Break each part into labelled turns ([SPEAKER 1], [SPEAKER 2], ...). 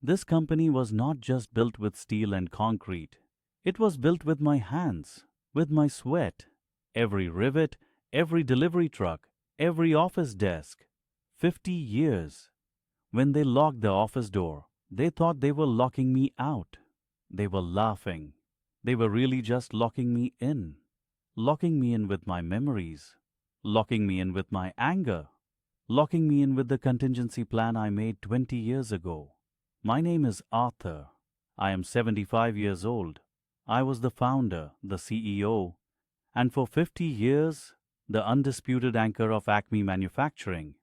[SPEAKER 1] This company was not just built with steel and concrete. It was built with my hands, with my sweat. Every rivet, every delivery truck, every office desk. 50 years. When they locked the office door, they thought they were locking me out. They were laughing. They were really just locking me in. Locking me in with my memories. Locking me in with my anger. Locking me in with the contingency plan I made 20 years ago. My name is Arthur. I am 75 years old. I was the founder, the CEO, and for 50 years, the undisputed anchor of Acme Manufacturing.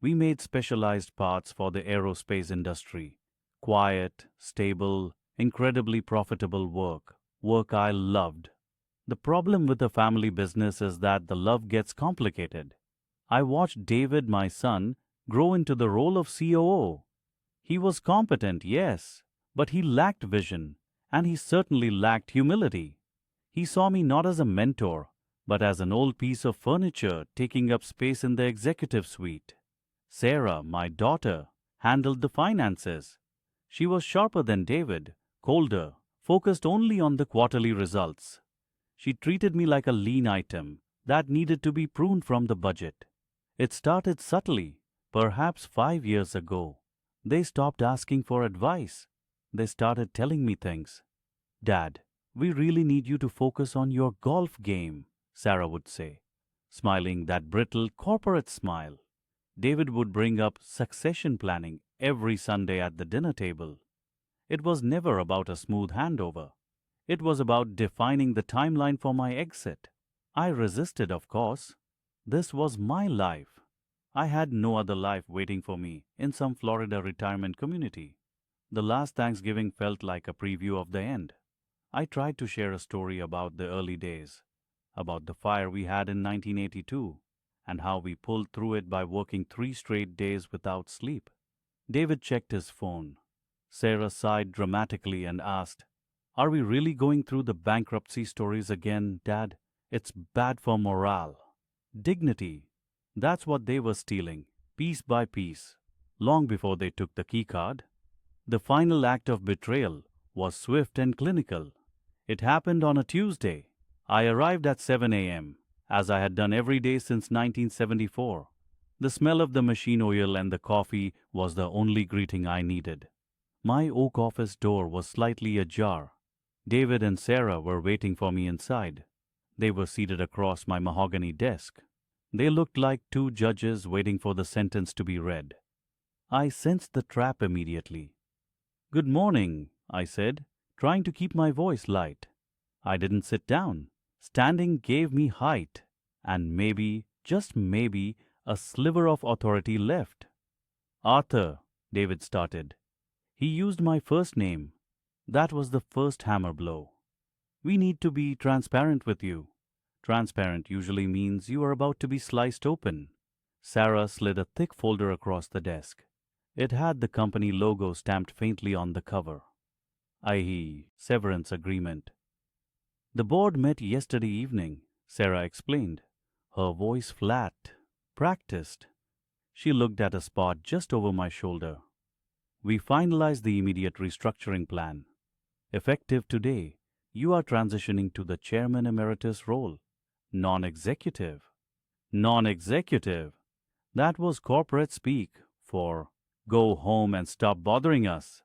[SPEAKER 1] We made specialized parts for the aerospace industry. Quiet, stable, incredibly profitable work. Work I loved. The problem with a family business is that the love gets complicated. I watched David, my son, grow into the role of COO. He was competent, yes, but he lacked vision, and he certainly lacked humility. He saw me not as a mentor, but as an old piece of furniture taking up space in the executive suite. Sarah, my daughter, handled the finances. She was sharper than David, colder, focused only on the quarterly results. She treated me like a lean item that needed to be pruned from the budget. It started subtly, perhaps 5 years ago. They stopped asking for advice. They started telling me things. Dad, we really need you to focus on your golf game, Sarah would say, smiling that brittle corporate smile. David would bring up succession planning every Sunday at the dinner table. It was never about a smooth handover. It was about defining the timeline for my exit. I resisted, of course. This was my life. I had no other life waiting for me in some Florida retirement community. The last Thanksgiving felt like a preview of the end. I tried to share a story about the early days, about the fire we had in 1982, and how we pulled through it by working 3 straight days without sleep. David checked his phone. Sarah sighed dramatically and asked, "Are we really going through the bankruptcy stories again, Dad? It's bad for morale." Dignity. That's what they were stealing, piece by piece, long before they took the keycard. The final act of betrayal was swift and clinical. It happened on a Tuesday. I arrived at 7 a.m., as I had done every day since 1974. The smell of the machine oil and the coffee was the only greeting I needed. My oak office door was slightly ajar. David and Sarah were waiting for me inside. They were seated across my mahogany desk. They looked like 2 judges waiting for the sentence to be read. I sensed the trap immediately. "Good morning," I said, trying to keep my voice light. I didn't sit down. Standing gave me height, and maybe, just maybe, a sliver of authority left. "Arthur," David started. He used my first name. That was the first hammer blow. "We need to be transparent with you." Transparent usually means you are about to be sliced open. Sarah slid a thick folder across the desk. It had the company logo stamped faintly on the cover. i.e., severance agreement. "The board met yesterday evening," Sarah explained, her voice flat, practiced. She looked at a spot just over my shoulder. "We finalized the immediate restructuring plan. Effective today, you are transitioning to the chairman emeritus role. Non-executive." Non-executive. That was corporate speak for "go home and stop bothering us."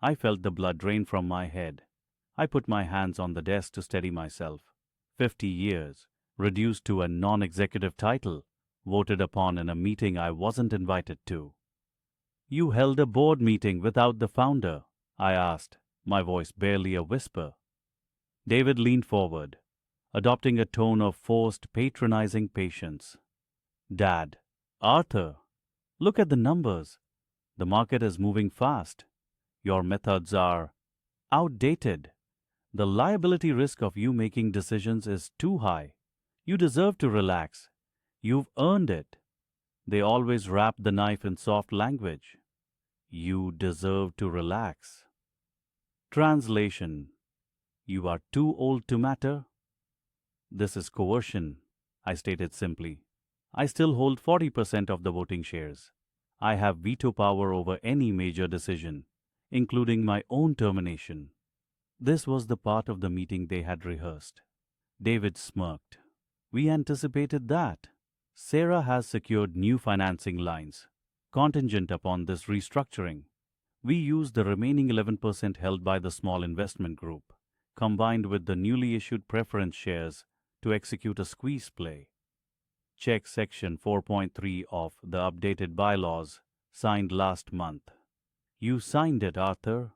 [SPEAKER 1] I felt the blood drain from my head. I put my hands on the desk to steady myself. 50 years, reduced to a non-executive title, voted upon in a meeting I wasn't invited to. "You held a board meeting without the founder?" I asked, my voice barely a whisper. David leaned forward, adopting a tone of forced, patronizing patience. "Dad, Arthur, look at the numbers. The market is moving fast. Your methods are outdated. The liability risk of you making decisions is too high. You deserve to relax. You've earned it." They always wrap the knife in soft language. You deserve to relax. Translation. You are too old to matter? This is coercion, I stated simply. I still hold 40% of the voting shares. I have veto power over any major decision. including my own termination. This was the part of the meeting they had rehearsed. David smirked. We anticipated that. Sarah has secured new financing lines, contingent upon this restructuring. We used the remaining 11% held by the small investment group, combined with the newly issued preference shares, to execute a squeeze play. Check Section 4.3 of the updated bylaws, signed last month. You signed it, Arthur.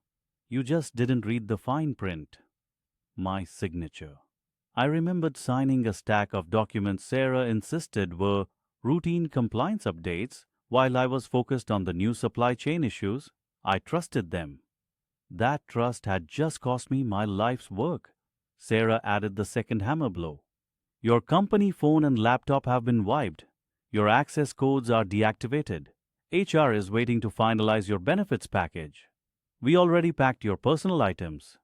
[SPEAKER 1] You just didn't read the fine print. My signature. I remembered signing a stack of documents Sarah insisted were routine compliance updates while I was focused on the new supply chain issues. I trusted them. That trust had just cost me my life's work. Sarah added the second hammer blow. Your company phone and laptop have been wiped. Your access codes are deactivated. HR is waiting to finalize your benefits package. We already packed your personal items.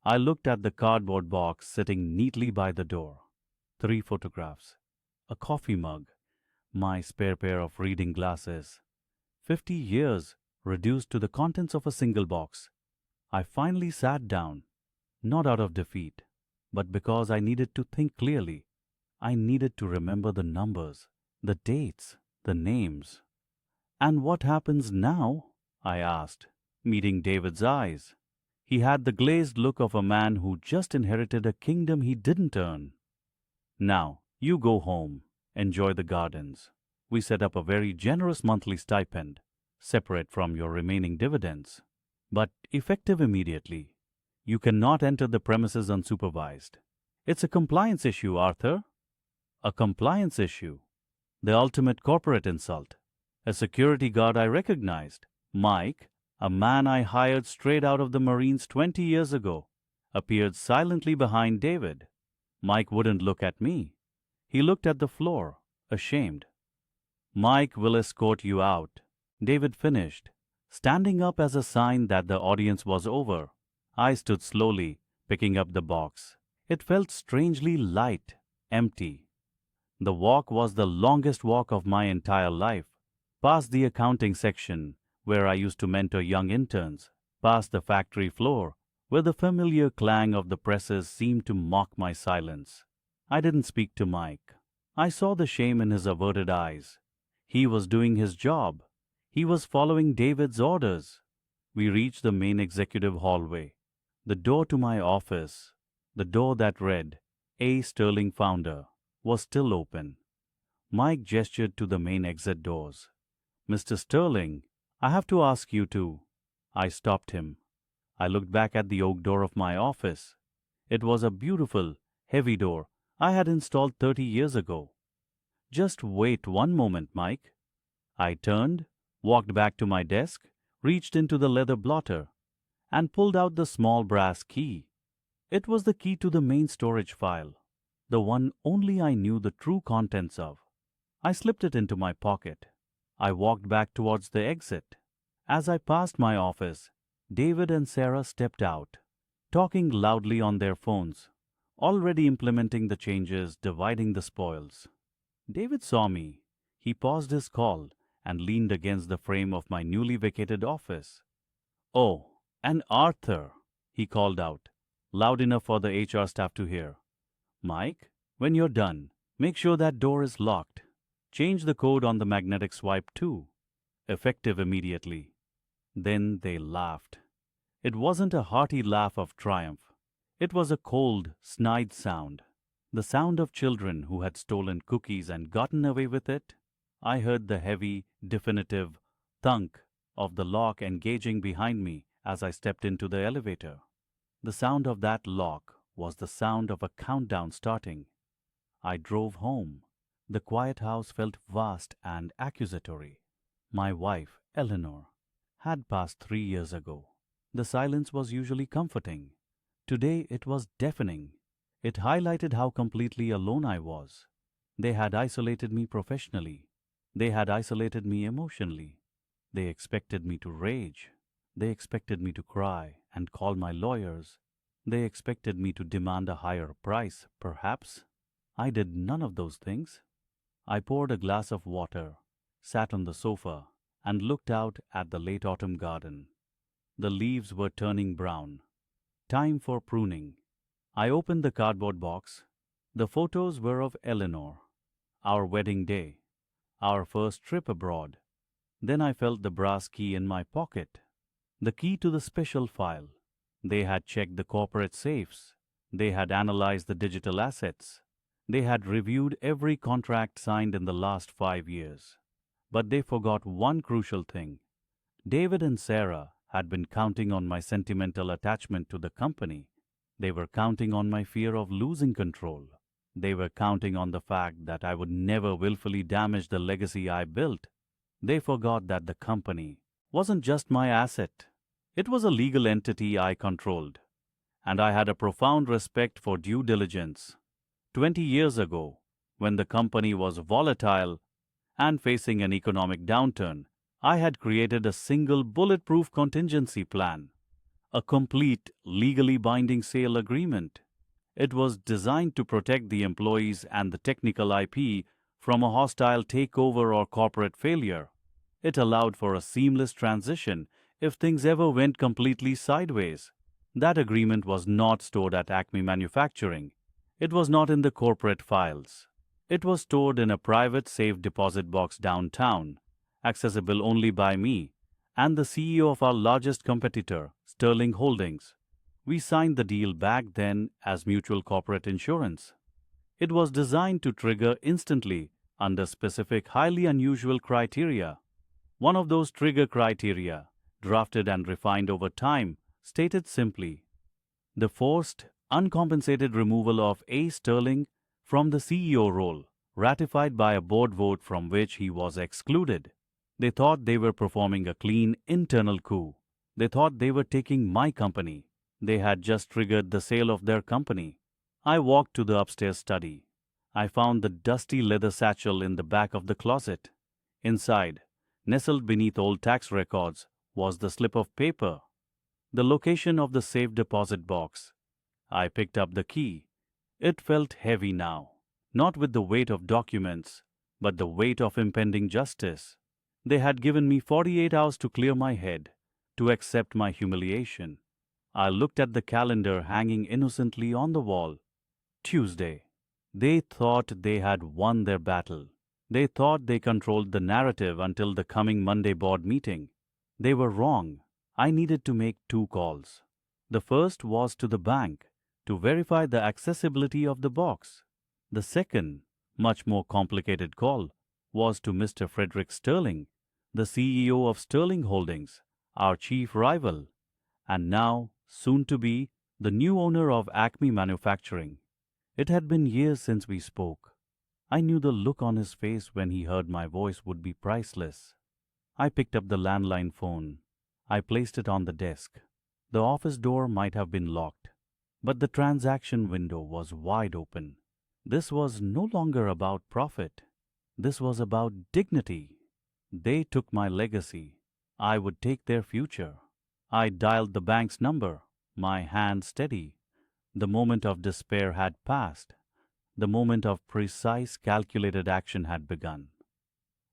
[SPEAKER 1] I looked at the cardboard box sitting neatly by the door. 3 photographs, a coffee mug, my spare pair of reading glasses. 50 years reduced to the contents of a single box. I finally sat down, not out of defeat, but because I needed to think clearly. I needed to remember the numbers, the dates, the names. And what happens now? I asked, meeting David's eyes. He had the glazed look of a man who just inherited a kingdom he didn't earn. Now, you go home, enjoy the gardens. We set up a very generous monthly stipend, separate from your remaining dividends, but effective immediately. You cannot enter the premises unsupervised. It's a compliance issue, Arthur. A compliance issue. The ultimate corporate insult. A security guard I recognized, Mike, a man I hired straight out of the Marines 20 years ago, appeared silently behind David. Mike wouldn't look at me. He looked at the floor, ashamed. Mike will escort you out, David finished, standing up as a sign that the audience was over. I stood slowly, picking up the box. It felt strangely light, empty. The walk was the longest walk of my entire life, past the accounting section, where I used to mentor young interns, past the factory floor, where the familiar clang of the presses seemed to mock my silence. I didn't speak to Mike. I saw the shame in his averted eyes. He was doing his job. He was following David's orders. We reached the main executive hallway. The door to my office, the door that read, A. Sterling Founder, was still open. Mike gestured to the main exit doors. Mr. Sterling, I have to ask you to. I stopped him. I looked back at the oak door of my office. It was a beautiful, heavy door I had installed 30 years ago. Just wait one moment, Mike. I turned, walked back to my desk, reached into the leather blotter, and pulled out the small brass key. It was the key to the main storage file, the one only I knew the true contents of. I slipped it into my pocket. I walked back towards the exit. As I passed my office, David and Sarah stepped out, talking loudly on their phones, already implementing the changes, dividing the spoils. David saw me. He paused his call and leaned against the frame of my newly vacated office. "Oh, and Arthur," he called out, loud enough for the HR staff to hear. "Mike, when you're done, make sure that door is locked. Change the code on the magnetic swipe too. Effective immediately." Then they laughed. It wasn't a hearty laugh of triumph. It was a cold, snide sound. The sound of children who had stolen cookies and gotten away with it. I heard the heavy, definitive thunk of the lock engaging behind me as I stepped into the elevator. The sound of that lock was the sound of a countdown starting. I drove home. The quiet house felt vast and accusatory. My wife, Eleanor, had passed 3 years ago. The silence was usually comforting. Today it was deafening. It highlighted how completely alone I was. They had isolated me professionally. They had isolated me emotionally. They expected me to rage. They expected me to cry and call my lawyers. They expected me to demand a higher price, perhaps. I did none of those things. I poured a glass of water, sat on the sofa, and looked out at the late autumn garden. The leaves were turning brown. Time for pruning. I opened the cardboard box. The photos were of Eleanor, our wedding day, our first trip abroad. Then I felt the brass key in my pocket, the key to the special file. They had checked the corporate safes. They had analyzed the digital assets. They had reviewed every contract signed in the last 5 years. But they forgot one crucial thing. David and Sarah had been counting on my sentimental attachment to the company. They were counting on my fear of losing control. They were counting on the fact that I would never willfully damage the legacy I built. They forgot that the company wasn't just my asset. It was a legal entity I controlled. And I had a profound respect for due diligence. 20 years ago, when the company was volatile and facing an economic downturn, I had created a single bulletproof contingency plan, a complete, legally binding sale agreement. It was designed to protect the employees and the technical IP from a hostile takeover or corporate failure. It allowed for a seamless transition if things ever went completely sideways. That agreement was not stored at Acme Manufacturing. It was not in the corporate files. It was stored in a private safe deposit box downtown, accessible only by me and the CEO of our largest competitor, Sterling Holdings. We signed the deal back then as mutual corporate insurance. It was designed to trigger instantly under specific highly unusual criteria. One of those trigger criteria, drafted and refined over time, stated simply, the forced, uncompensated removal of A. Sterling from the CEO role, ratified by a board vote from which he was excluded. They thought they were performing a clean internal coup. They thought they were taking my company. They had just triggered the sale of their company. I walked to the upstairs study. I found the dusty leather satchel in the back of the closet. Inside, nestled beneath old tax records, was the slip of paper, the location of the safe deposit box. I picked up the key. It felt heavy now, not with the weight of documents, but the weight of impending justice. They had given me 48 hours to clear my head, to accept my humiliation. I looked at the calendar hanging innocently on the wall. Tuesday. They thought they had won their battle. They thought they controlled the narrative until the coming Monday board meeting. They were wrong. I needed to make 2 calls. The first was to the bank, to verify the accessibility of the box. The second, much more complicated call, was to Mr. Frederick Sterling, the CEO of Sterling Holdings, our chief rival, and now, soon to be, the new owner of Acme Manufacturing. It had been years since we spoke. I knew the look on his face when he heard my voice would be priceless. I picked up the landline phone. I placed it on the desk. The office door might have been locked, but the transaction window was wide open. This was no longer about profit. This was about dignity. They took my legacy. I would take their future. I dialed the bank's number, my hand steady. The moment of despair had passed. The moment of precise, calculated action had begun.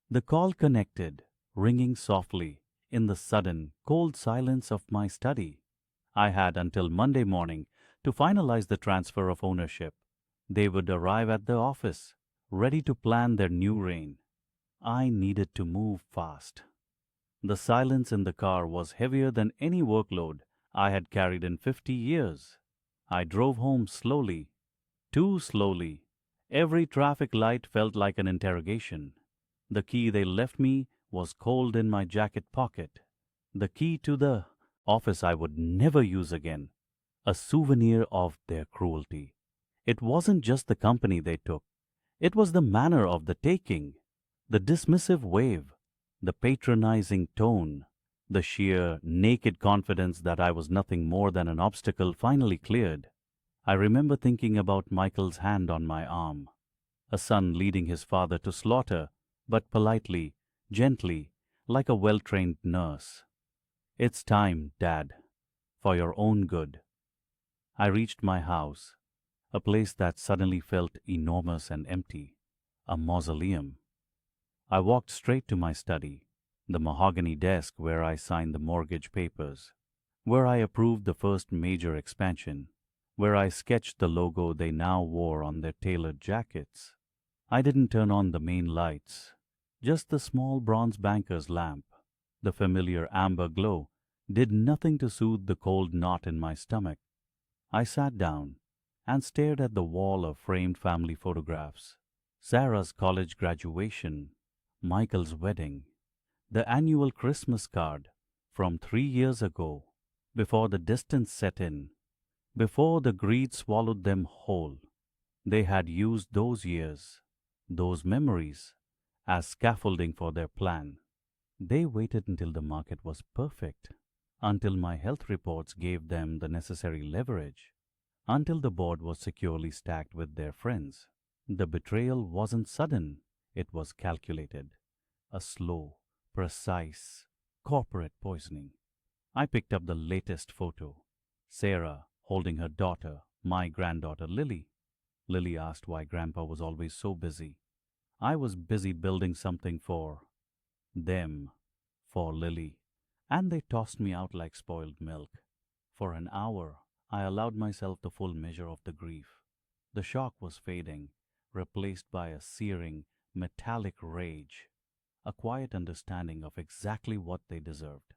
[SPEAKER 1] The call connected, ringing softly, in the sudden, cold silence of my study. I had until Monday morning to finalize the transfer of ownership. They would arrive at the office, ready to plan their new reign. I needed to move fast. The silence in the car was heavier than any workload I had carried in 50 years. I drove home slowly, too slowly. Every traffic light felt like an interrogation. The key they left me was cold in my jacket pocket. The key to the office I would never use again. A souvenir of their cruelty. It wasn't just the company they took. It was the manner of the taking, the dismissive wave, the patronizing tone, the sheer, naked confidence that I was nothing more than an obstacle finally cleared. I remember thinking about Michael's hand on my arm, a son leading his father to slaughter, but politely, gently, like a well-trained nurse. It's time, Dad, for your own good. I reached my house, a place that suddenly felt enormous and empty, a mausoleum. I walked straight to my study, the mahogany desk where I signed the mortgage papers. where I approved the first major expansion, where I sketched the logo they now wore on their tailored jackets. I didn't turn on the main lights, just the small bronze banker's lamp. The familiar amber glow did nothing to soothe the cold knot in my stomach. I sat down and stared at the wall of framed family photographs. Sarah's college graduation, Michael's wedding, the annual Christmas card from 3 years ago, before the distance set in, before the greed swallowed them whole. They had used those years, those memories, as scaffolding for their plan. They waited until the market was perfect, until my health reports gave them the necessary leverage, until the board was securely stacked with their friends. The betrayal wasn't sudden, it was calculated, a slow, precise, corporate poisoning. I picked up the latest photo. Sarah holding her daughter, my granddaughter Lily. Lily asked why Grandpa was always so busy. I was busy building something for them, for Lily, and they tossed me out like spoiled milk. For an hour, I allowed myself the full measure of the grief. The shock was fading, replaced by a searing, metallic rage, a quiet understanding of exactly what they deserved.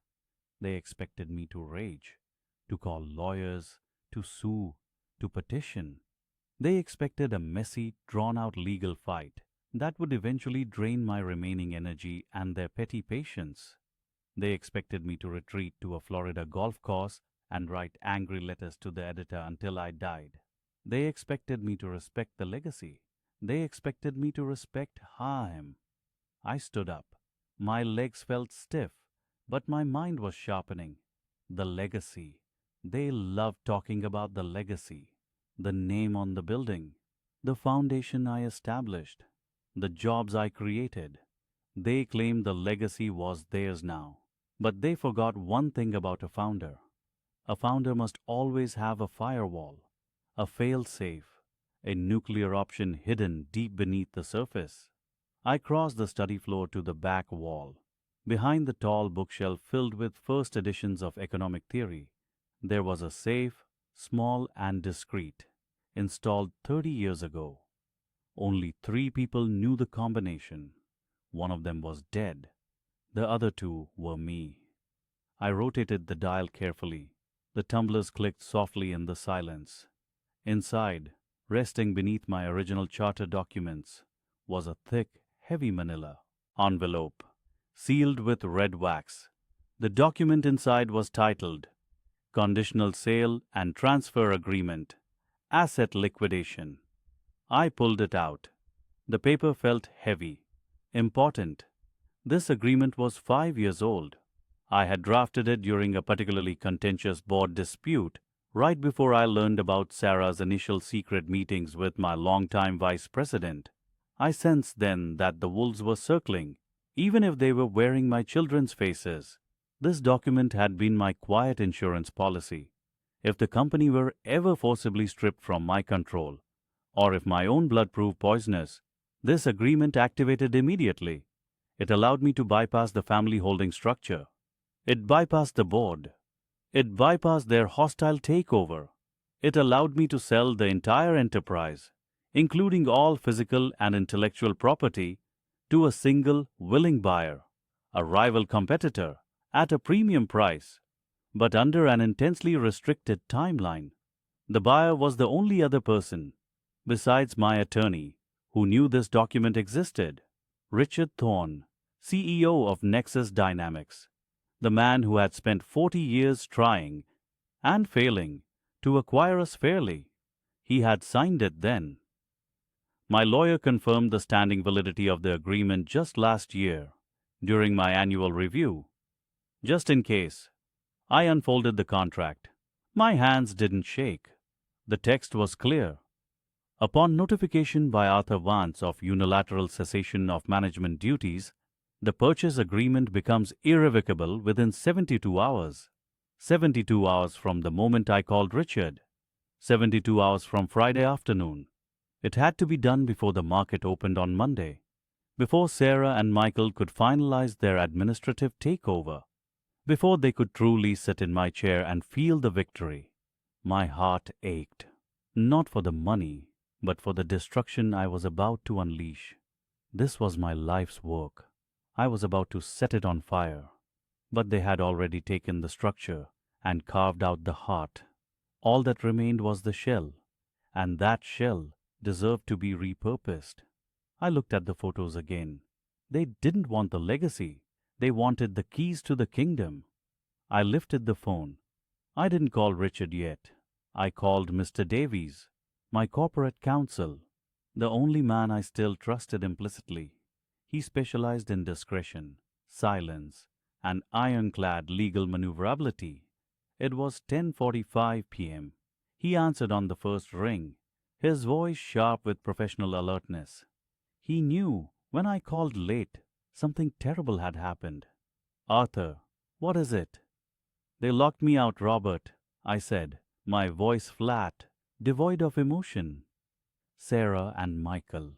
[SPEAKER 1] They expected me to rage, to call lawyers, to sue, to petition. They expected a messy, drawn-out legal fight that would eventually drain my remaining energy and their petty patience. They expected me to retreat to a Florida golf course and write angry letters to the editor until I died. They expected me to respect the legacy. They expected me to respect Haim. I stood up. My legs felt stiff, but my mind was sharpening. The legacy. They loved talking about the legacy, the name on the building, the foundation I established, the jobs I created. They claimed the legacy was theirs now. But they forgot one thing about a founder. A founder must always have a firewall, a fail-safe, a nuclear option hidden deep beneath the surface. I crossed the study floor to the back wall. Behind the tall bookshelf filled with first editions of economic theory, there was a safe, small and discreet, installed 30 years ago. Only 3 people knew the combination. One of them was dead. The other 2 were me. I rotated the dial carefully. The tumblers clicked softly in the silence. Inside, resting beneath my original charter documents, was a thick, heavy manila envelope, sealed with red wax. The document inside was titled Conditional Sale and Transfer Agreement, Asset Liquidation. I pulled it out. The paper felt heavy, important. This agreement was 5 years old. I had drafted it during a particularly contentious board dispute right before I learned about Sarah's initial secret meetings with my longtime vice president. I sensed then that the wolves were circling, even if they were wearing my children's faces. This document had been my quiet insurance policy. If the company were ever forcibly stripped from my control, or if my own blood proved poisonous, this agreement activated immediately. It allowed me to bypass the family holding structure. It bypassed the board. It bypassed their hostile takeover. It allowed me to sell the entire enterprise, including all physical and intellectual property, to a single willing buyer, a rival competitor, at a premium price, but under an intensely restricted timeline. The buyer was the only other person, besides my attorney, who knew this document existed. Richard Thorne, CEO of Nexus Dynamics, the man who had spent 40 years trying and failing to acquire us fairly. He had signed it then. My lawyer confirmed the standing validity of the agreement just last year, during my annual review. Just in case, I unfolded the contract. My hands didn't shake. The text was clear. Upon notification by Arthur Vance of unilateral cessation of management duties, the purchase agreement becomes irrevocable within 72 hours. 72 hours from the moment I called Richard. 72 hours from Friday afternoon. It had to be done before the market opened on Monday, before Sarah and Michael could finalize their administrative takeover, Before they could truly sit in my chair and feel the victory, my heart ached, not for the money, but for the destruction I was about to unleash. This was my life's work. I was about to set it on fire. But they had already taken the structure and carved out the heart. All that remained was the shell, and that shell deserved to be repurposed. I looked at the photos again. They didn't want the legacy. They wanted the keys to the kingdom. I lifted the phone. I didn't call Richard yet. I called Mr. Davies, my corporate counsel, the only man I still trusted implicitly. He specialized in discretion, silence, and ironclad legal maneuverability. It was 10:45 p.m. He answered on the first ring, his voice sharp with professional alertness. He knew when I called late, something terrible had happened. "Arthur, what is it?" "They locked me out, Robert," I said, my voice flat, devoid of emotion. "Sarah and Michael.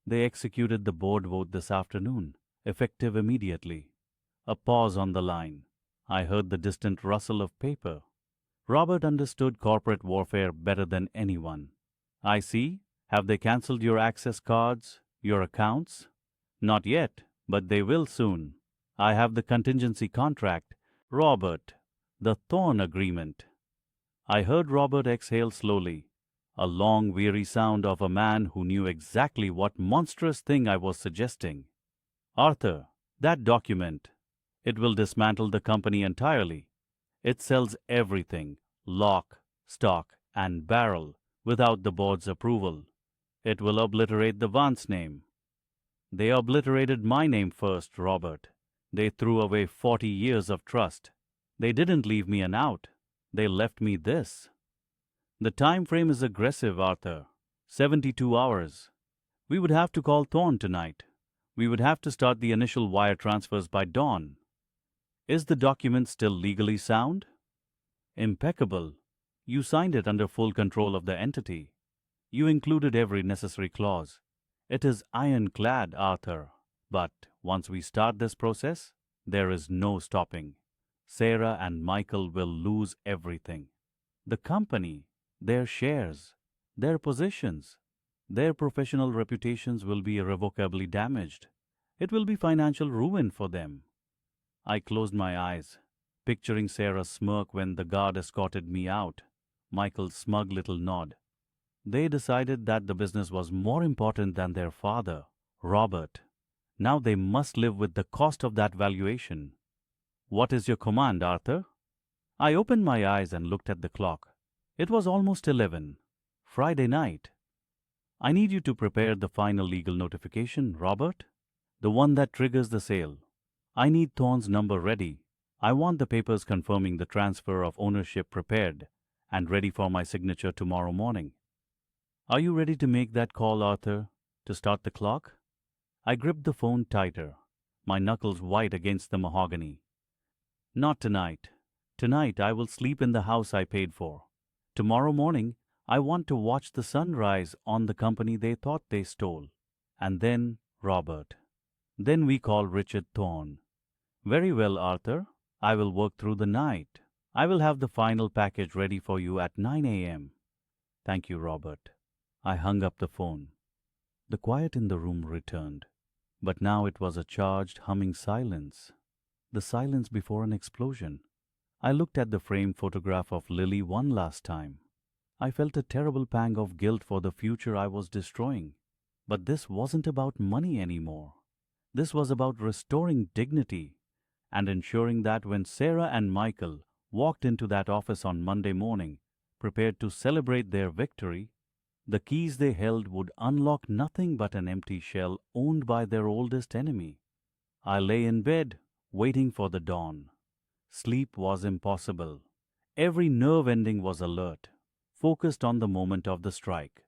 [SPEAKER 1] They executed the board vote this afternoon, effective immediately." A pause on the line. I heard the distant rustle of paper. Robert understood corporate warfare better than anyone. "I see. Have they cancelled your access cards, your accounts?" "Not yet, but they will soon. I have the contingency contract, Robert, the Thorn agreement." I heard Robert exhale slowly, a long, weary sound of a man who knew exactly what monstrous thing I was suggesting. "Arthur, that document. It will dismantle the company entirely. It sells everything, lock, stock, and barrel, without the board's approval. It will obliterate the Vance name." "They obliterated my name first, Robert. They threw away 40 years of trust. They didn't leave me an out. They left me this." "The time frame is aggressive, Arthur. 72 hours. We would have to call Thorn tonight. We would have to start the initial wire transfers by dawn." "Is the document still legally sound?" "Impeccable. You signed it under full control of the entity. You included every necessary clause. It is ironclad, Arthur. But once we start this process, there is no stopping. Sarah and Michael will lose everything. The company, their shares, their positions, their professional reputations will be irrevocably damaged. It will be financial ruin for them." I closed my eyes, picturing Sarah's smirk when the guard escorted me out, Michael's smug little nod. They decided that the business was more important than their father, Robert. Now they must live with the cost of that valuation. "What is your command, Arthur?" I opened my eyes and looked at the clock. It was almost 11, Friday night. "I need you to prepare the final legal notification, Robert, the one that triggers the sale. I need Thorn's number ready. I want the papers confirming the transfer of ownership prepared and ready for my signature tomorrow morning. Are you ready to make that call, Arthur, to start the clock?" I gripped the phone tighter, my knuckles white against the mahogany. "Not tonight. Tonight I will sleep in the house I paid for. Tomorrow morning I want to watch the sun rise on the company they thought they stole. And then, Robert, then we call Richard Thorn." "Very well, Arthur. I will work through the night. I will have the final package ready for you at 9 a.m. "Thank you, Robert." I hung up the phone. The quiet in the room returned, but now it was a charged, humming silence. The silence before an explosion. I looked at the framed photograph of Lily one last time. I felt a terrible pang of guilt for the future I was destroying. But this wasn't about money anymore. This was about restoring dignity and ensuring that when Sarah and Michael walked into that office on Monday morning, prepared to celebrate their victory, the keys they held would unlock nothing but an empty shell owned by their oldest enemy. I lay in bed, waiting for the dawn. Sleep was impossible. Every nerve ending was alert, focused on the moment of the strike.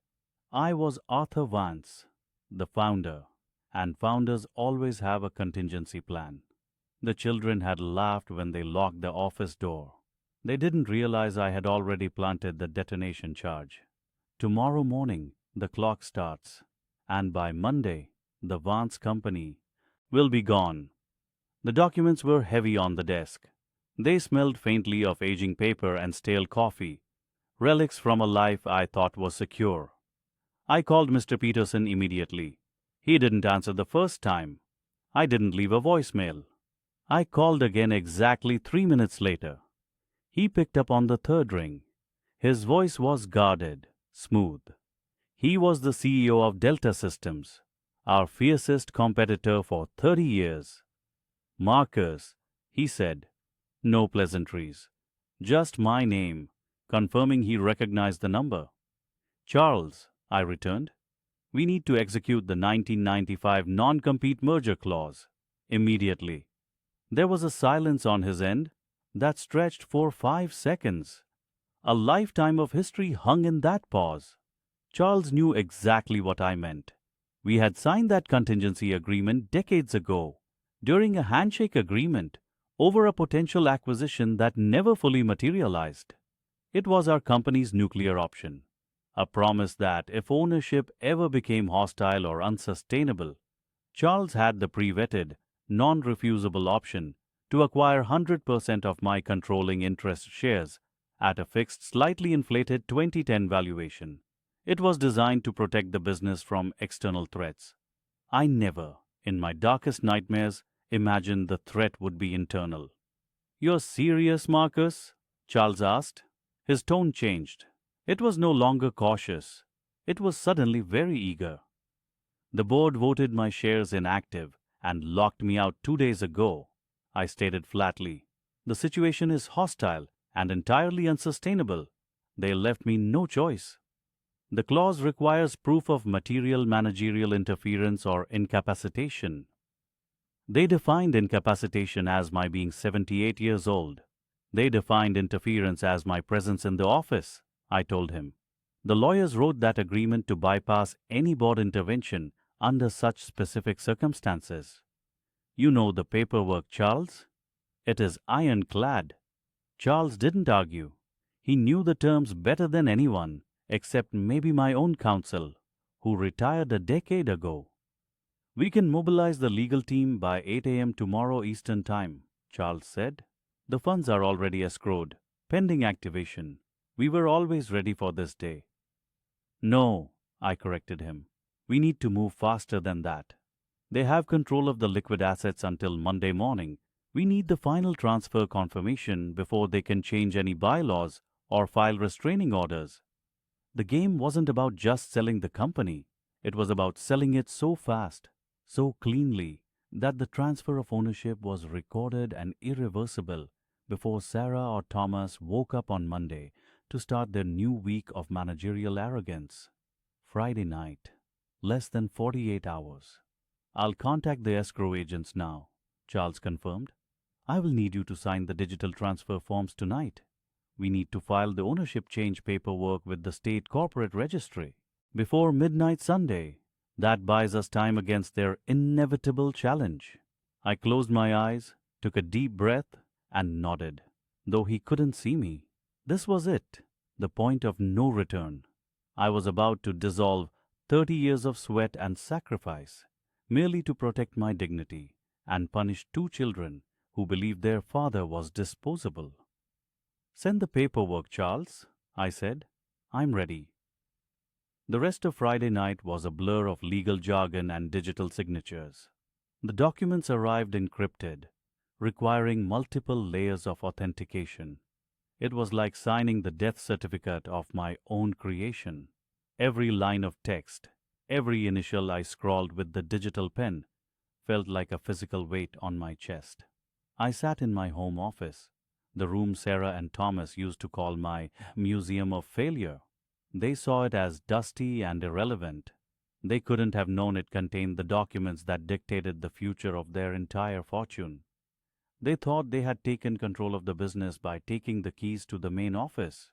[SPEAKER 1] I was Arthur Vance, the founder, and founders always have a contingency plan. The children had laughed when they locked the office door. They didn't realize I had already planted the detonation charge. Tomorrow morning, the clock starts, and by Monday, the Vance company will be gone. The documents were heavy on the desk. They smelled faintly of aging paper and stale coffee, relics from a life I thought was secure. I called Mr. Peterson immediately. He didn't answer the first time. I didn't leave a voicemail. I called again exactly 3 minutes later. He picked up on the third ring. His voice was guarded, smooth. He was the CEO of Delta Systems, our fiercest competitor for 30 years. Marcus, he said. No pleasantries. Just my name, confirming he recognized the number. Charles, I returned. We need to execute the 1995 non-compete merger clause. Immediately. There was a silence on his end that stretched for 5 seconds. A lifetime of history hung in that pause. Charles knew exactly what I meant. We had signed that contingency agreement decades ago, during a handshake agreement, over a potential acquisition that never fully materialized. It was our company's nuclear option, a promise that if ownership ever became hostile or unsustainable, Charles had the pre-vetted, non-refusable option to acquire 100% of my controlling interest shares at a fixed, slightly inflated 2010 valuation. It was designed to protect the business from external threats. I never, in my darkest nightmares, imagined the threat would be internal. "You're serious, Marcus?" Charles asked. His tone changed. It was no longer cautious. It was suddenly very eager. "The board voted my shares inactive and locked me out 2 days ago," I stated flatly. "The situation is hostile and entirely unsustainable. They left me no choice." "The clause requires proof of material managerial interference or incapacitation." They defined incapacitation as my being 78 years old. They defined interference as my presence in the office, I told him. The lawyers wrote that agreement to bypass any board intervention under such specific circumstances. You know the paperwork, Charles? It is ironclad. Charles didn't argue. He knew the terms better than anyone, except maybe my own counsel, who retired a decade ago. "We can mobilize the legal team by 8 a.m. tomorrow Eastern Time," Charles said. "The funds are already escrowed, pending activation. We were always ready for this day." "No," I corrected him. "We need to move faster than that. They have control of the liquid assets until Monday morning. We need the final transfer confirmation before they can change any bylaws or file restraining orders." The game wasn't about just selling the company. It was about selling it so fast, so cleanly, that the transfer of ownership was recorded and irreversible before Sarah or Thomas woke up on Monday to start their new week of managerial arrogance. Friday night. Less than 48 hours. "I'll contact the escrow agents now," Charles confirmed. "I will need you to sign the digital transfer forms tonight. We need to file the ownership change paperwork with the state corporate registry before midnight Sunday. That buys us time against their inevitable challenge." I closed my eyes, took a deep breath, and nodded, though he couldn't see me. This was it, the point of no return. I was about to dissolve 30 years of sweat and sacrifice, merely to protect my dignity and punish two children who believed their father was disposable. "Send the paperwork, Charles," I said. "I'm ready." The rest of Friday night was a blur of legal jargon and digital signatures. The documents arrived encrypted, requiring multiple layers of authentication. It was like signing the death certificate of my own creation. Every line of text, every initial I scrawled with the digital pen, felt like a physical weight on my chest. I sat in my home office, the room Sarah and Thomas used to call my museum of failure. They saw it as dusty and irrelevant. They couldn't have known it contained the documents that dictated the future of their entire fortune. They thought they had taken control of the business by taking the keys to the main office.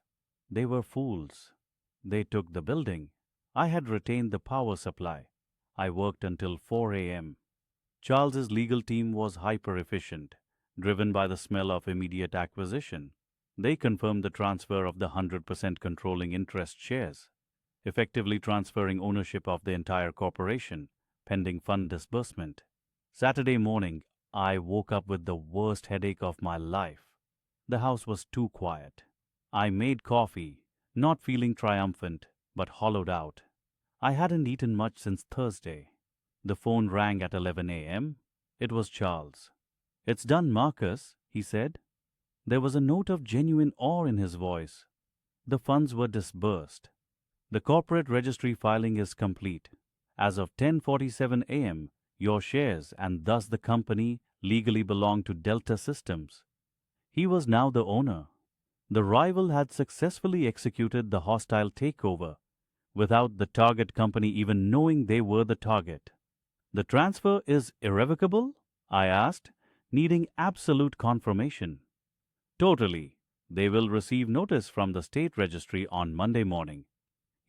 [SPEAKER 1] They were fools. They took the building. I had retained the power supply. I worked until 4 a.m. Charles's legal team was hyper-efficient, driven by the smell of immediate acquisition. They confirmed the transfer of the 100% controlling interest shares, effectively transferring ownership of the entire corporation, pending fund disbursement. Saturday morning, I woke up with the worst headache of my life. The house was too quiet. I made coffee, not feeling triumphant, but hollowed out. I hadn't eaten much since Thursday. The phone rang at 11 a.m. It was Charles. "It's done, Marcus," he said. There was a note of genuine awe in his voice. The funds were disbursed. The corporate registry filing is complete. As of 10:47 a.m., your shares and thus the company legally belong to Delta Systems. He was now the owner. The rival had successfully executed the hostile takeover without the target company even knowing they were the target. "The transfer is irrevocable?" I asked, needing absolute confirmation. "Totally. They will receive notice from the state registry on Monday morning.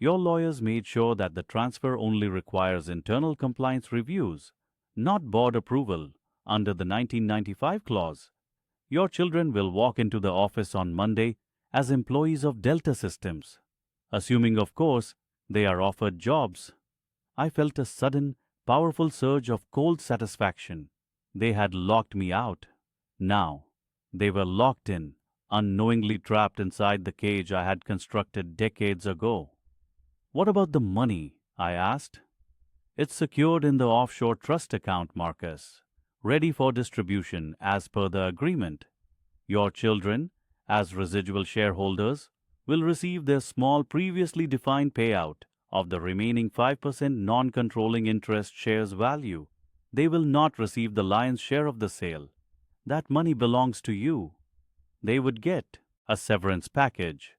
[SPEAKER 1] Your lawyers made sure that the transfer only requires internal compliance reviews, not board approval, under the 1995 clause. Your children will walk into the office on Monday as employees of Delta Systems, assuming, of course, they are offered jobs." I felt a sudden, powerful surge of cold satisfaction. They had locked me out. Now, they were locked in, unknowingly trapped inside the cage I had constructed decades ago. "What about the money?" I asked. "It's secured in the offshore trust account, Marcus, ready for distribution as per the agreement. Your children, as residual shareholders, will receive their small previously defined payout of the remaining 5% non-controlling interest shares value. They will not receive the lion's share of the sale. That money belongs to you. They would get a severance package,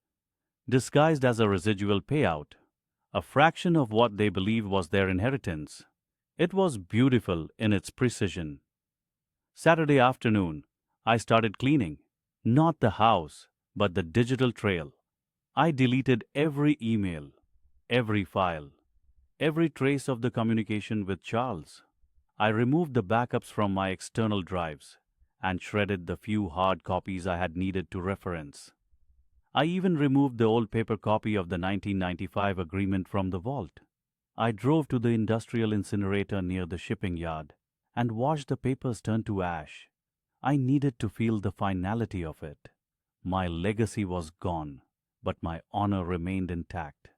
[SPEAKER 1] disguised as a residual payout, a fraction of what they believed was their inheritance." It was beautiful in its precision. Saturday afternoon, I started cleaning. Not the house, but the digital trail. I deleted every email, every file, every trace of the communication with Charles. I removed the backups from my external drives and shredded the few hard copies I had needed to reference. I even removed the old paper copy of the 1995 agreement from the vault. I drove to the industrial incinerator near the shipping yard and watched the papers turn to ash. I needed to feel the finality of it. My legacy was gone, but my honor remained intact.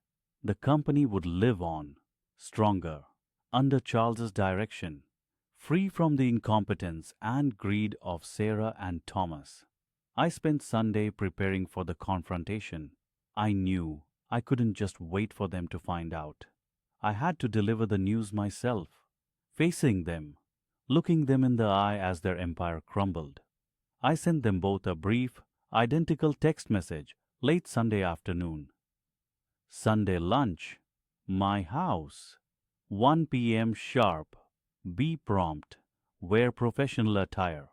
[SPEAKER 1] The company would live on, stronger, under Charles's direction, free from the incompetence and greed of Sarah and Thomas. I spent Sunday preparing for the confrontation. I knew I couldn't just wait for them to find out. I had to deliver the news myself, facing them, looking them in the eye as their empire crumbled. I sent them both a brief, identical text message late Sunday afternoon. "Sunday lunch, my house, 1 p.m. sharp. Be prompt. Wear professional attire."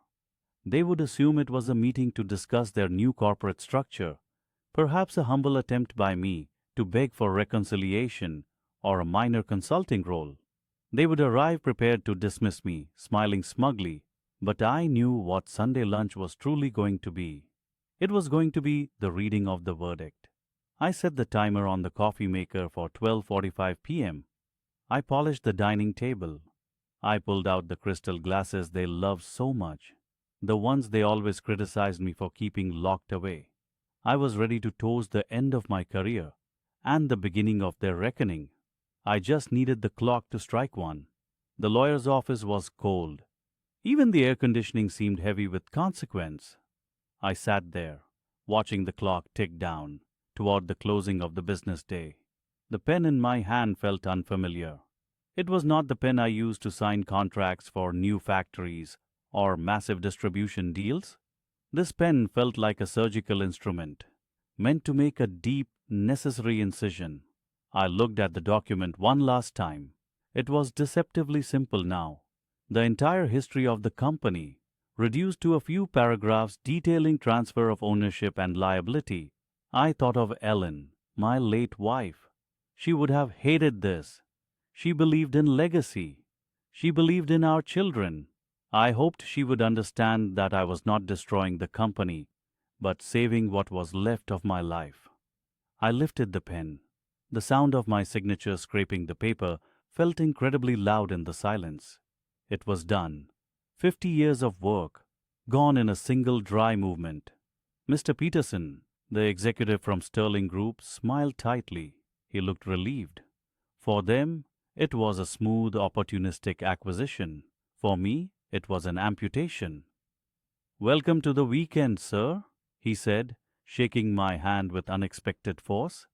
[SPEAKER 1] They would assume it was a meeting to discuss their new corporate structure, perhaps a humble attempt by me to beg for reconciliation or a minor consulting role. They would arrive prepared to dismiss me, smiling smugly, but I knew what Sunday lunch was truly going to be. It was going to be the reading of the verdict. I set the timer on the coffee maker for 12:45 p.m. I polished the dining table. I pulled out the crystal glasses they loved so much, the ones they always criticized me for keeping locked away. I was ready to toast the end of my career and the beginning of their reckoning. I just needed the clock to strike one. The lawyer's office was cold. Even the air conditioning seemed heavy with consequence. I sat there, watching the clock tick down toward the closing of the business day. The pen in my hand felt unfamiliar. It was not the pen I used to sign contracts for new factories or massive distribution deals. This pen felt like a surgical instrument, meant to make a deep, necessary incision. I looked at the document one last time. It was deceptively simple now. The entire history of the company, reduced to a few paragraphs detailing transfer of ownership and liability. I thought of Ellen, my late wife. She would have hated this. She believed in legacy. She believed in our children. I hoped she would understand that I was not destroying the company, but saving what was left of my life. I lifted the pen. The sound of my signature scraping the paper felt incredibly loud in the silence. It was done. 50 years of work, gone in a single dry movement. Mr. Peterson, the executive from Sterling Group, smiled tightly. He looked relieved. For them, it was a smooth, opportunistic acquisition. For me, it was an amputation. "Welcome to the weekend, sir," he said, shaking my hand with unexpected force.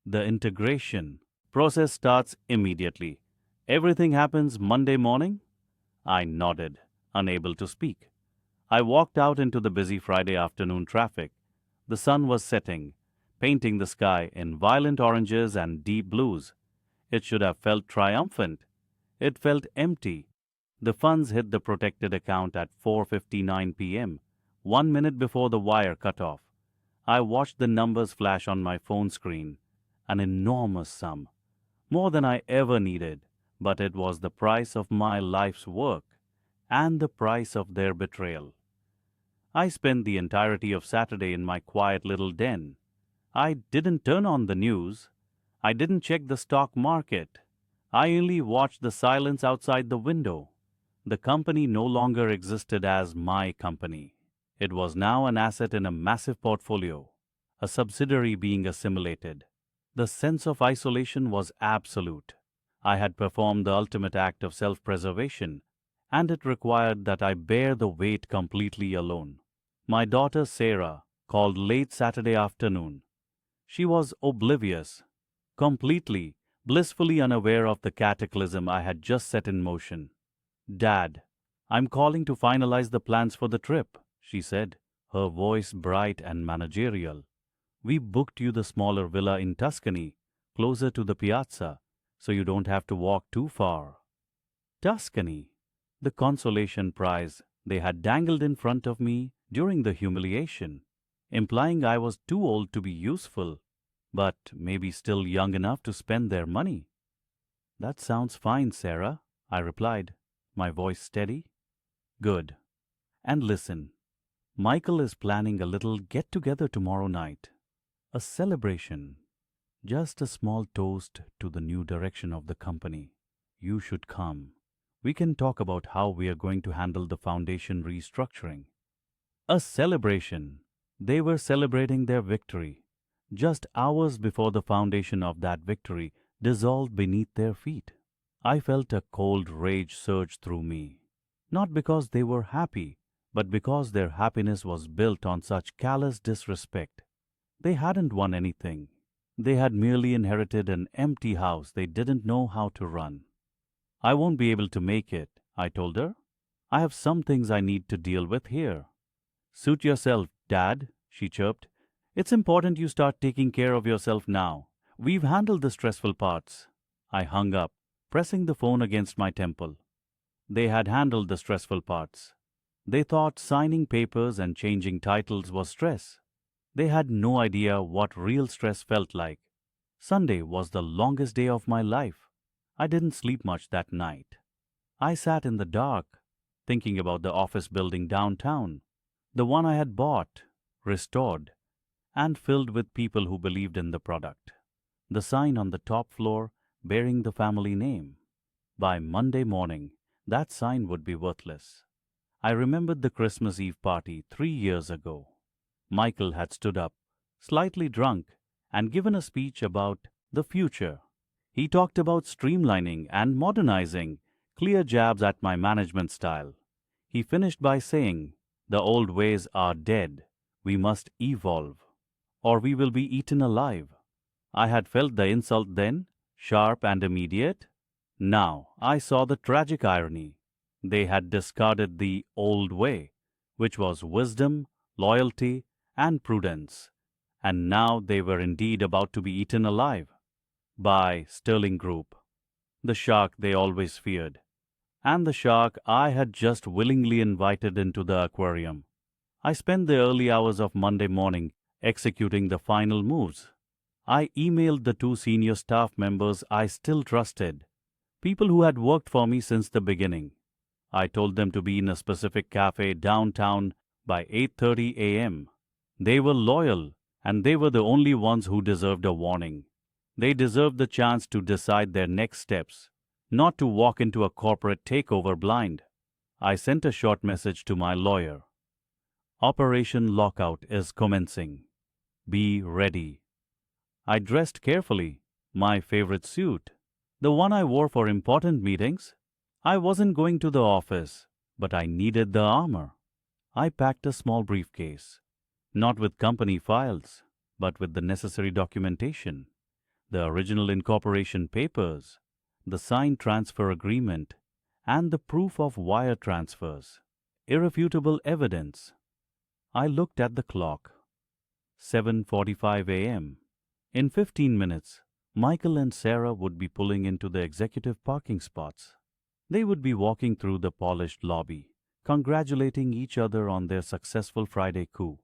[SPEAKER 1] "The integration process starts immediately. Everything happens Monday morning?" I nodded, unable to speak. I walked out into the busy Friday afternoon traffic. The sun was setting, painting the sky in violent oranges and deep blues. It should have felt triumphant. It felt empty. The funds hit the protected account at 4:59 p.m., 1 minute before the wire cut off. I watched the numbers flash on my phone screen. An enormous sum. More than I ever needed, but it was the price of my life's work and the price of their betrayal. I spent the entirety of Saturday in my quiet little den. I didn't turn on the news. I didn't check the stock market. I only watched the silence outside the window. The company no longer existed as my company. It was now an asset in a massive portfolio, a subsidiary being assimilated. The sense of isolation was absolute. I had performed the ultimate act of self-preservation, and it required that I bear the weight completely alone. My daughter Sarah called late Saturday afternoon. She was oblivious, completely, blissfully unaware of the cataclysm I had just set in motion. "Dad, I'm calling to finalize the plans for the trip," she said, her voice bright and managerial. "We booked you the smaller villa in Tuscany, closer to the piazza, so you don't have to walk too far." Tuscany, the consolation prize they had dangled in front of me during the humiliation, implying I was too old to be useful, but maybe still young enough to spend their money. "That sounds fine, Sarah," I replied, my voice steady. "Good. And listen, Michael is planning a little get-together tomorrow night. A celebration. Just a small toast to the new direction of the company. You should come. We can talk about how we are going to handle the foundation restructuring." A celebration. They were celebrating their victory, just hours before the foundation of that victory dissolved beneath their feet. I felt a cold rage surge through me, not because they were happy, but because their happiness was built on such callous disrespect. They hadn't won anything. They had merely inherited an empty house they didn't know how to run. "I won't be able to make it," I told her. "I have some things I need to deal with here." "Suit yourself, Dad," she chirped. "It's important you start taking care of yourself now. We've handled the stressful parts." I hung up, pressing the phone against my temple. They had handled the stressful parts. They thought signing papers and changing titles was stress. They had no idea what real stress felt like. Sunday was the longest day of my life. I didn't sleep much that night. I sat in the dark, thinking about the office building downtown, the one I had bought, restored, and filled with people who believed in the product. The sign on the top floor bearing the family name. By Monday morning, that sign would be worthless. I remembered the Christmas Eve party 3 years ago. Michael had stood up, slightly drunk, and given a speech about the future. He talked about streamlining and modernizing, clear jabs at my management style. He finished by saying, "The old ways are dead. We must evolve, or we will be eaten alive." I had felt the insult then, sharp and immediate. Now I saw the tragic irony. They had discarded the old way, which was wisdom, loyalty, and prudence, and now they were indeed about to be eaten alive by Sterling Group, the shark they always feared, and the shark I had just willingly invited into the aquarium. I spent the early hours of Monday morning executing the final moves. I emailed the 2 senior staff members I still trusted, people who had worked for me since the beginning. I told them to be in a specific cafe downtown by 8:30 a.m. They were loyal, and they were the only ones who deserved a warning. They deserved the chance to decide their next steps, not to walk into a corporate takeover blind. I sent a short message to my lawyer. Operation Lockout is commencing. Be ready. I dressed carefully, my favorite suit, the one I wore for important meetings. I wasn't going to the office, but I needed the armor. I packed a small briefcase, not with company files, but with the necessary documentation, the original incorporation papers, the signed transfer agreement, and the proof of wire transfers. Irrefutable evidence. I looked at the clock. 7:45 a.m. In 15 minutes, Michael and Sarah would be pulling into the executive parking spots. They would be walking through the polished lobby, congratulating each other on their successful Friday coup.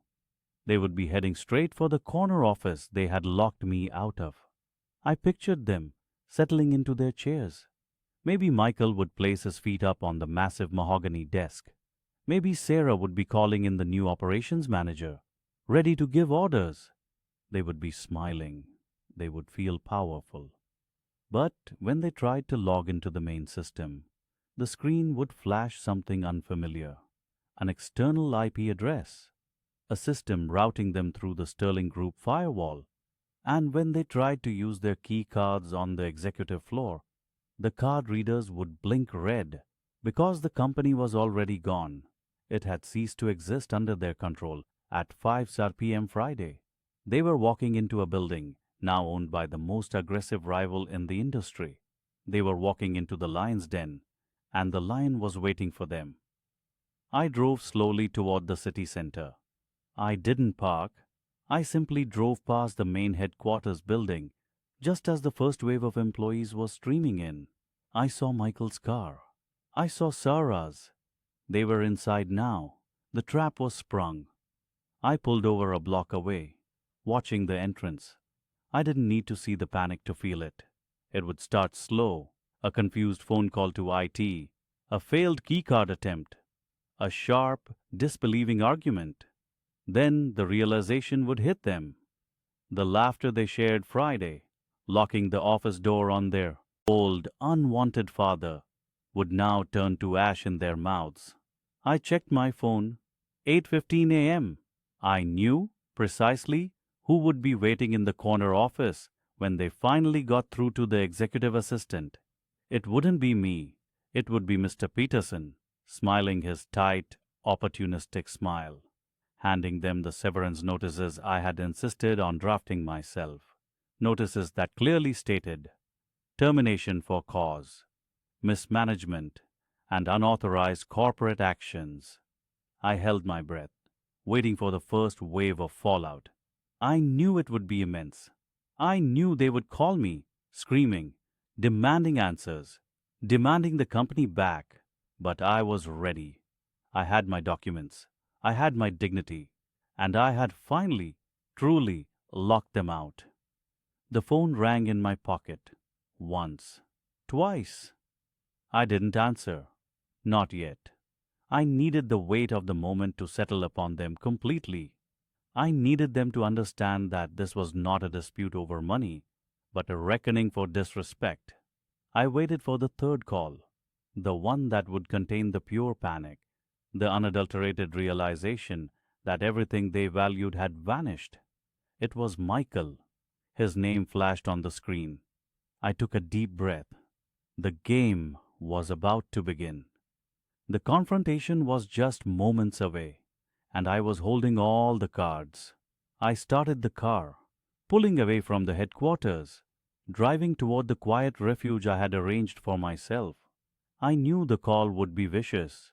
[SPEAKER 1] They would be heading straight for the corner office they had locked me out of. I pictured them settling into their chairs. Maybe Michael would place his feet up on the massive mahogany desk. Maybe Sarah would be calling in the new operations manager, ready to give orders. They would be smiling. They would feel powerful. But when they tried to log into the main system, the screen would flash something unfamiliar. An external IP address. A system routing them through the Sterling Group firewall. And when they tried to use their key cards on the executive floor, the card readers would blink red because the company was already gone. It had ceased to exist under their control at 5 p.m. Friday. They were walking into a building now owned by the most aggressive rival in the industry. They were walking into the lion's den, and the lion was waiting for them. I drove slowly toward the city center. I didn't park. I simply drove past the main headquarters building just as the first wave of employees was streaming in. I saw Michael's car. I saw Sarah's. They were inside now. The trap was sprung. I pulled over a block away, watching the entrance. I didn't need to see the panic to feel it. It would start slow, a confused phone call to IT, a failed keycard attempt, a sharp, disbelieving argument. Then the realization would hit them. The laughter they shared Friday, locking the office door on their old, unwanted father, would now turn to ash in their mouths. I checked my phone. 8:15 a.m. I knew precisely who would be waiting in the corner office when they finally got through to the executive assistant. It wouldn't be me. It would be Mr. Peterson, smiling his tight, opportunistic smile, handing them the severance notices I had insisted on drafting myself. Notices that clearly stated termination for cause, mismanagement, and unauthorized corporate actions. I held my breath, waiting for the first wave of fallout. I knew it would be immense. I knew they would call me, screaming, demanding answers, demanding the company back. But I was ready. I had my documents. I had my dignity. And I had finally, truly locked them out. The phone rang in my pocket. Once. Twice. I didn't answer. Not yet. I needed the weight of the moment to settle upon them completely. I needed them to understand that this was not a dispute over money, but a reckoning for disrespect. I waited for the third call, the one that would contain the pure panic, the unadulterated realization that everything they valued had vanished. It was Michael. His name flashed on the screen. I took a deep breath. The game was about to begin. The confrontation was just moments away, and I was holding all the cards. I started the car, pulling away from the headquarters, driving toward the quiet refuge I had arranged for myself. I knew the call would be vicious,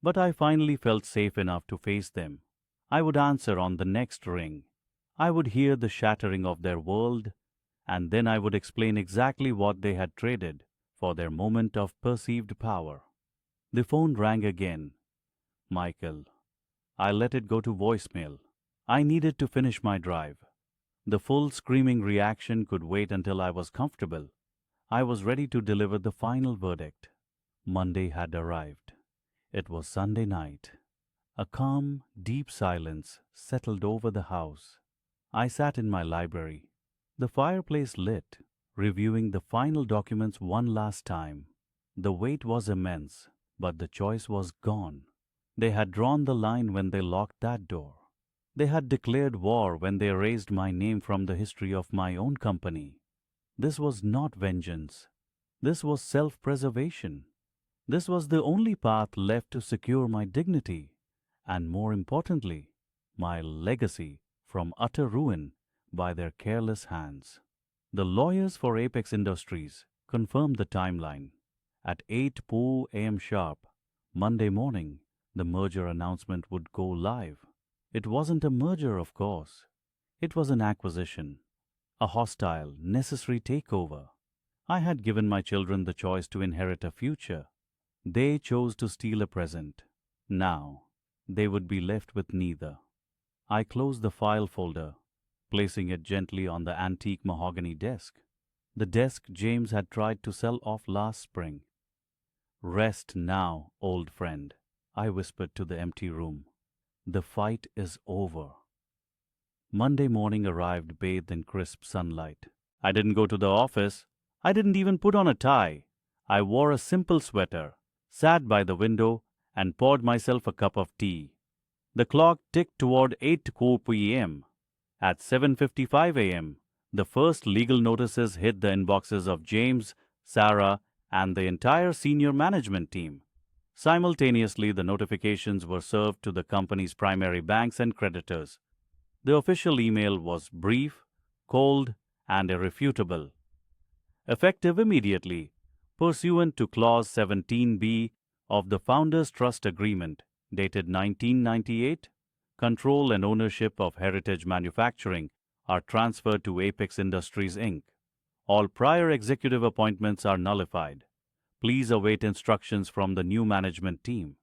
[SPEAKER 1] but I finally felt safe enough to face them. I would answer on the next ring. I would hear the shattering of their world, and then I would explain exactly what they had traded for their moment of perceived power. The phone rang again. Michael. I let it go to voicemail. I needed to finish my drive. The full screaming reaction could wait until I was comfortable. I was ready to deliver the final verdict. Monday had arrived. It was Sunday night. A calm, deep silence settled over the house. I sat in my library, the fireplace lit, reviewing the final documents one last time. The weight was immense, but the choice was gone. They had drawn the line when they locked that door. They had declared war when they erased my name from the history of my own company. This was not vengeance. This was self-preservation. This was the only path left to secure my dignity, and more importantly, my legacy from utter ruin by their careless hands. The lawyers for Apex Industries confirmed the timeline. At 8 a.m. sharp, Monday morning, the merger announcement would go live. It wasn't a merger, of course. It was an acquisition, a hostile, necessary takeover. I had given my children the choice to inherit a future. They chose to steal a present. Now, they would be left with neither. I closed the file folder, placing it gently on the antique mahogany desk, the desk James had tried to sell off last spring. "Rest now, old friend," I whispered to the empty room. "The fight is over." Monday morning arrived bathed in crisp sunlight. I didn't go to the office. I didn't even put on a tie. I wore a simple sweater, sat by the window, and poured myself a cup of tea. The clock ticked toward 8 p.m. At 7:55 a.m., the first legal notices hit the inboxes of James, Sarah, and the entire senior management team. Simultaneously, the notifications were served to the company's primary banks and creditors. The official email was brief, cold, and irrefutable. Effective immediately, pursuant to Clause 17B of the Founders Trust Agreement, dated 1998, control and ownership of Heritage Manufacturing are transferred to Apex Industries, Inc. All prior executive appointments are nullified. Please await instructions from the new management team.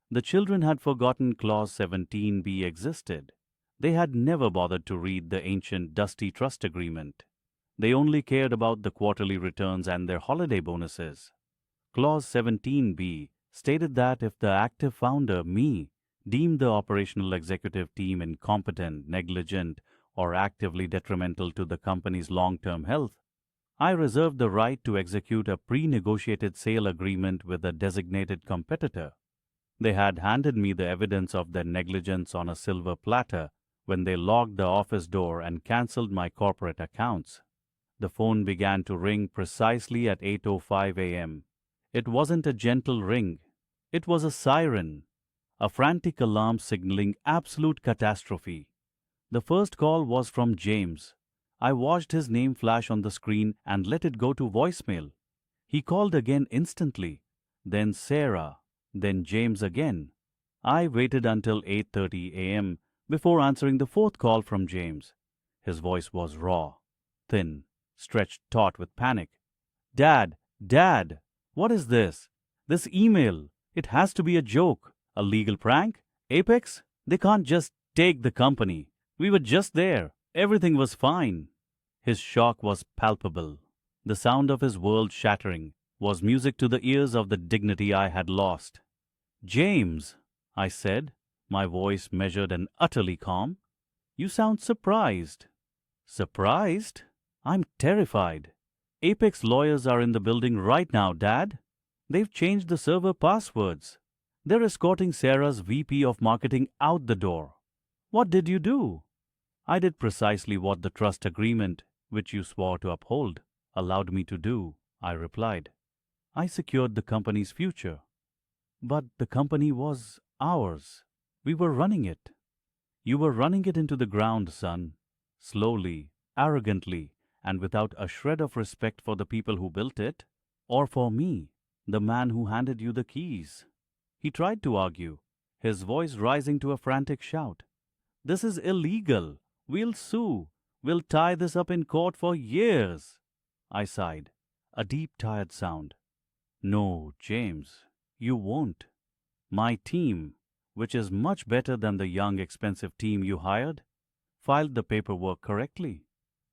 [SPEAKER 1] The children had forgotten Clause 17B existed. They had never bothered to read the ancient, dusty trust agreement. They only cared about the quarterly returns and their holiday bonuses. Clause 17B stated that if the active founder, me, deemed the operational executive team incompetent, negligent, or actively detrimental to the company's long-term health, I reserved the right to execute a pre-negotiated sale agreement with a designated competitor. They had handed me the evidence of their negligence on a silver platter when they locked the office door and cancelled my corporate accounts. The phone began to ring precisely at 8:05 a.m. It wasn't a gentle ring. It was a siren, a frantic alarm signaling absolute catastrophe. The first call was from James. I watched his name flash on the screen and let it go to voicemail. He called again instantly, then Sarah, then James again. I waited until 8:30 a.m. before answering the fourth call from James. His voice was raw, thin, stretched taut with panic. "Dad, Dad, what is this? This email, it has to be a joke, a legal prank? Apex? They can't just take the company. We were just there. Everything was fine." His shock was palpable. The sound of his world shattering was music to the ears of the dignity I had lost. "James," I said, my voice measured and utterly calm, "you sound surprised." "Surprised? I'm terrified. Apex lawyers are in the building right now, Dad. They've changed the server passwords. They're escorting Sarah's VP of Marketing out the door." "What did you do?" "I did precisely what the trust agreement, which you swore to uphold, allowed me to do," I replied. "I secured the company's future." "But the company was ours. We were running it." "You were running it into the ground, son. Slowly, arrogantly, and without a shred of respect for the people who built it, or for me, the man who handed you the keys." He tried to argue, his voice rising to a frantic shout. "This is illegal. We'll sue. We'll tie this up in court for years." I sighed, a deep, tired sound. "No, James, you won't. My team, which is much better than the young, expensive team you hired, filed the paperwork correctly.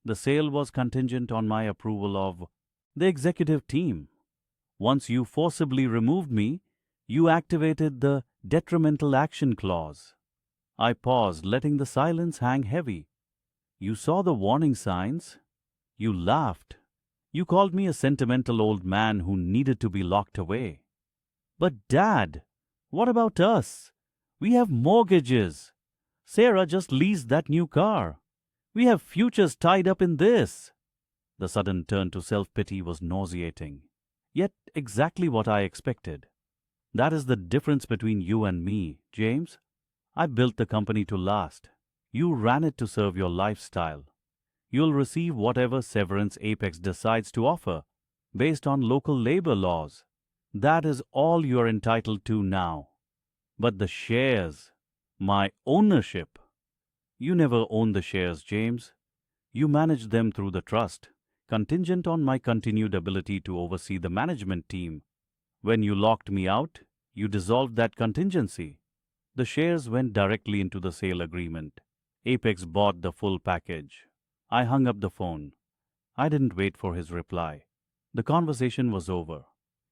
[SPEAKER 1] The sale was contingent on my approval of the executive team. Once you forcibly removed me, you activated the detrimental action clause." I paused, letting the silence hang heavy. "You saw the warning signs. You laughed. You called me a sentimental old man who needed to be locked away." "But Dad, What about us? We have mortgages. Sarah just leased that new car. We have futures tied up in this. The sudden turn to self-pity was nauseating, yet exactly what I expected. That is the difference between you and me, James. I built the company to last. You ran it to serve your lifestyle. You'll receive whatever severance Apex decides to offer, based on local labor laws. That is all you are entitled to now. But the shares, my ownership. You never owned the shares, James. You managed them through the trust, contingent on my continued ability to oversee the management team. When you locked me out, you dissolved that contingency. The shares went directly into the sale agreement. Apex bought the full package. I hung up the phone. I didn't wait for his reply. The conversation was over.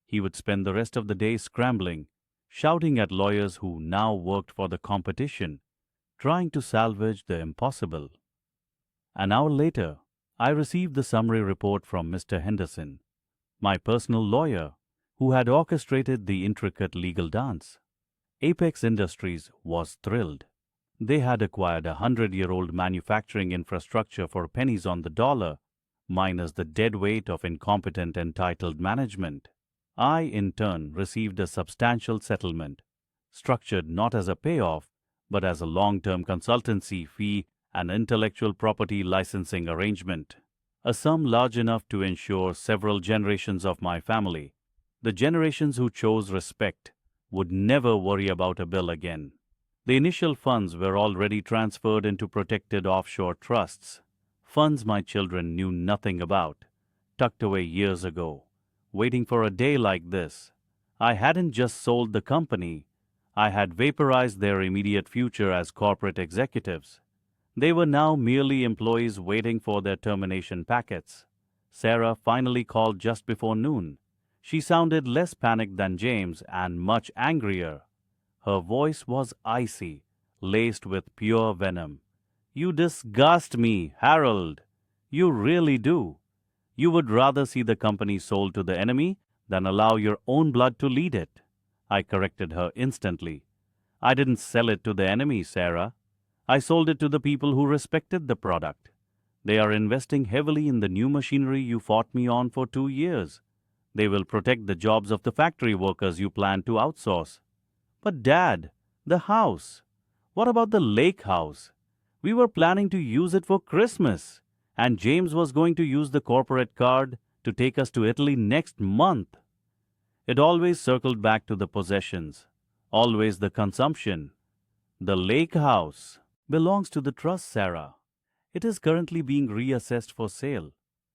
[SPEAKER 1] He would spend the rest of the day scrambling, shouting at lawyers who now worked for the competition, trying to salvage the impossible. An hour later, I received the summary report from Mr. Henderson, my personal lawyer, who had orchestrated the intricate legal dance. Apex Industries was thrilled. They had acquired a 100-year-old manufacturing infrastructure for pennies on the dollar, minus the dead weight of incompetent entitled management. I, in turn, received a substantial settlement, structured not as a payoff, but as a long-term consultancy fee and intellectual property licensing arrangement, a sum large enough to ensure several generations of my family, the generations who chose respect, would never worry about a bill again. The initial funds were already transferred into protected offshore trusts, funds my children knew nothing about, tucked away years ago, waiting for a day like this. I hadn't just sold the company, I had vaporized their immediate future as corporate executives. They were now merely employees waiting for their termination packets. Sarah finally called just before noon. She sounded less panicked than James and much angrier. Her voice was icy, laced with pure venom. "You disgust me, Harold. You really do. You would rather see the company sold to the enemy than allow your own blood to lead it." I corrected her instantly. "I didn't sell it to the enemy, Sarah. I sold it to the people who respected the product. They are investing heavily in the new machinery you fought me on for 2 years. They will protect the jobs of the factory workers you plan to outsource." "But Dad, the house. What about the lake house? We were planning to use it for Christmas, and James was going to use the corporate card to take us to Italy next month." It always circled back to the possessions, always the consumption. "The lake house belongs to the trust, Sarah. It is currently being reassessed for sale,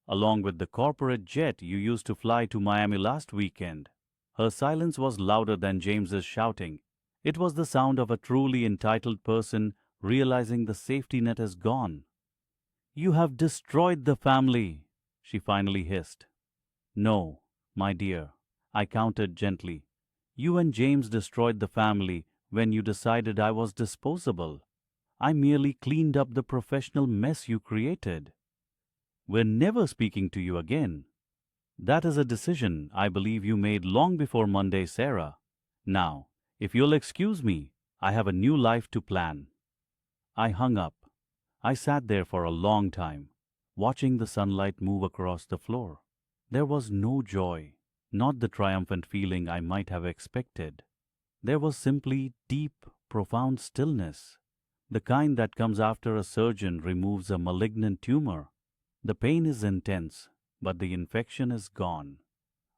[SPEAKER 1] along with the corporate jet you used to fly to Miami last weekend." Her silence was louder than James's shouting. It was the sound of a truly entitled person realizing the safety net is gone. "You have destroyed the family," she finally hissed. "No, my dear," I countered gently. "You and James destroyed the family when you decided I was disposable. I merely cleaned up the professional mess you created. We're never speaking to you again. That is a decision I believe you made long before Monday, Sarah. Now, if you'll excuse me, I have a new life to plan." I hung up. I sat there for a long time, watching the sunlight move across the floor. There was no joy, not the triumphant feeling I might have expected. There was simply deep, profound stillness, the kind that comes after a surgeon removes a malignant tumor. The pain is intense, but the infection is gone.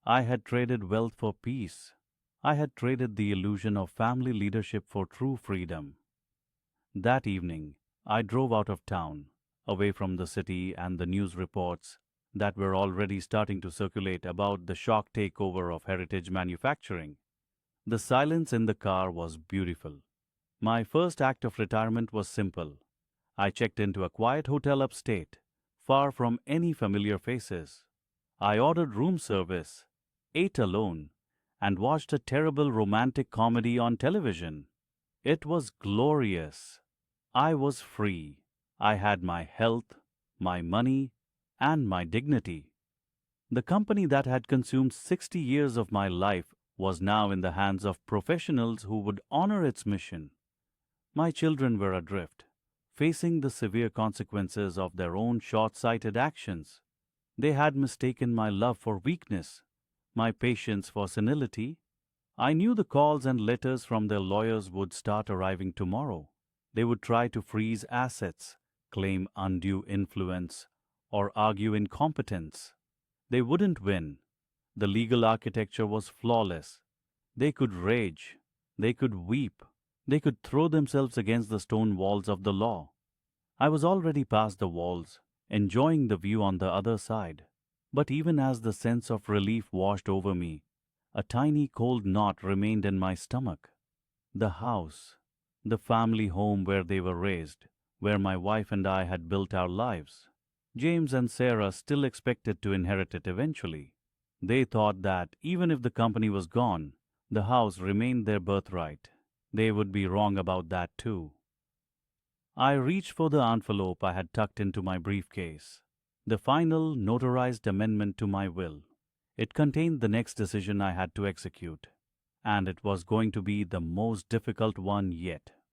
[SPEAKER 1] I had traded wealth for peace. I had traded the illusion of family leadership for true freedom. That evening, I drove out of town, away from the city and the news reports that were already starting to circulate about the shock takeover of Heritage Manufacturing. The silence in the car was beautiful. My first act of retirement was simple. I checked into a quiet hotel upstate, far from any familiar faces. I ordered room service, ate alone, and watched a terrible romantic comedy on television. It was glorious. I was free. I had my health, my money, and my dignity. The company that had consumed 60 years of my life was now in the hands of professionals who would honor its mission. My children were adrift, facing the severe consequences of their own short-sighted actions. They had mistaken my love for weakness, my patience for senility. I knew the calls and letters from their lawyers would start arriving tomorrow. They would try to freeze assets, claim undue influence, or argue incompetence. They wouldn't win. The legal architecture was flawless. They could rage. They could weep. They could throw themselves against the stone walls of the law. I was already past the walls, enjoying the view on the other side. But even as the sense of relief washed over me, a tiny cold knot remained in my stomach. The house, the family home where they were raised, where my wife and I had built our lives. James and Sarah still expected to inherit it eventually. They thought that even if the company was gone, the house remained their birthright. They would be wrong about that too. I reached for the envelope I had tucked into my briefcase, the final notarized amendment to my will. It contained the next decision I had to execute, and it was going to be the most difficult one yet.